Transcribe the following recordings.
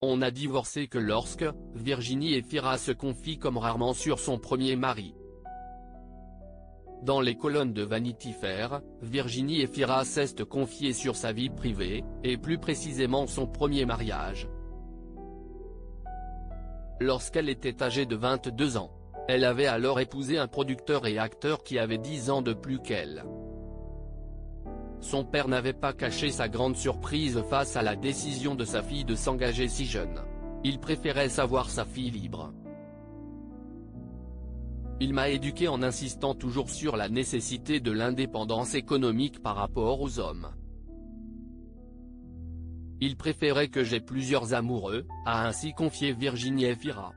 On a divorcé que lorsque Virginie Efira se confie comme rarement sur son premier mari. Dans les colonnes de Vanity Fair, Virginie Efira s'est confiée sur sa vie privée, et plus précisément son premier mariage. Lorsqu'elle était âgée de 22 ans, elle avait alors épousé un producteur et acteur qui avait 10 ans de plus qu'elle. Son père n'avait pas caché sa grande surprise face à la décision de sa fille de s'engager si jeune. Il préférait savoir sa fille libre. Il m'a éduqué en insistant toujours sur la nécessité de l'indépendance économique par rapport aux hommes. Il préférait que j'aie plusieurs amoureux, a ainsi confié Virginie Efira.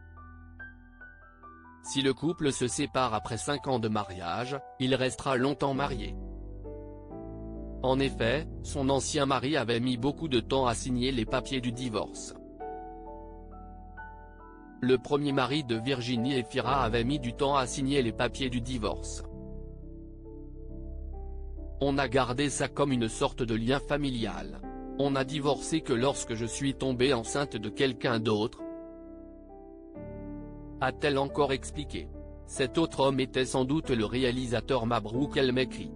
Si le couple se sépare après 5 ans de mariage, il restera longtemps marié. En effet, son ancien mari avait mis beaucoup de temps à signer les papiers du divorce. Le premier mari de Virginie Efira avait mis du temps à signer les papiers du divorce. On a gardé ça comme une sorte de lien familial. On a divorcé que lorsque je suis tombée enceinte de quelqu'un d'autre, a-t-elle encore expliqué. Cet autre homme était sans doute le réalisateur Mabrouk El Mekri,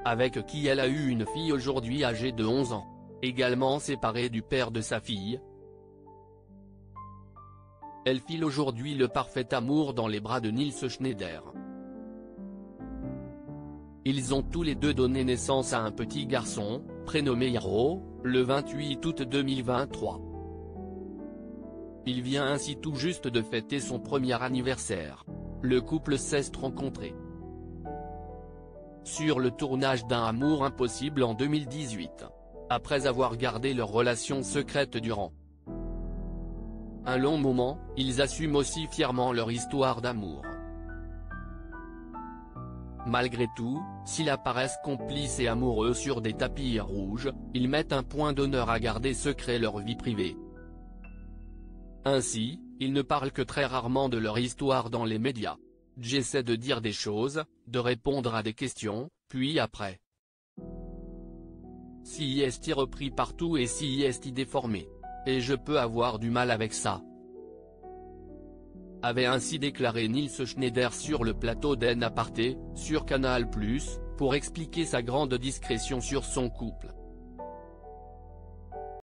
avec qui elle a eu une fille aujourd'hui âgée de 11 ans, également séparée du père de sa fille. Elle file aujourd'hui le parfait amour dans les bras de Nils Schneider. Ils ont tous les deux donné naissance à un petit garçon, prénommé Hiro, le 28 août 2023. Il vient ainsi tout juste de fêter son premier anniversaire. Le couple s'est rencontré sur le tournage d'un Amour impossible en 2018, après avoir gardé leur relation secrète durant un long moment. Ils assument aussi fièrement leur histoire d'amour. Malgré tout, s'ils apparaissent complices et amoureux sur des tapis rouges, ils mettent un point d'honneur à garder secret leur vie privée. Ainsi, ils ne parlent que très rarement de leur histoire dans les médias. J'essaie de dire des choses, de répondre à des questions, puis après. Si est repris partout et si est déformé. Et je peux avoir du mal avec ça. Avait ainsi déclaré Nils Schneider sur le plateau d'En Aparté, sur Canal+, pour expliquer sa grande discrétion sur son couple.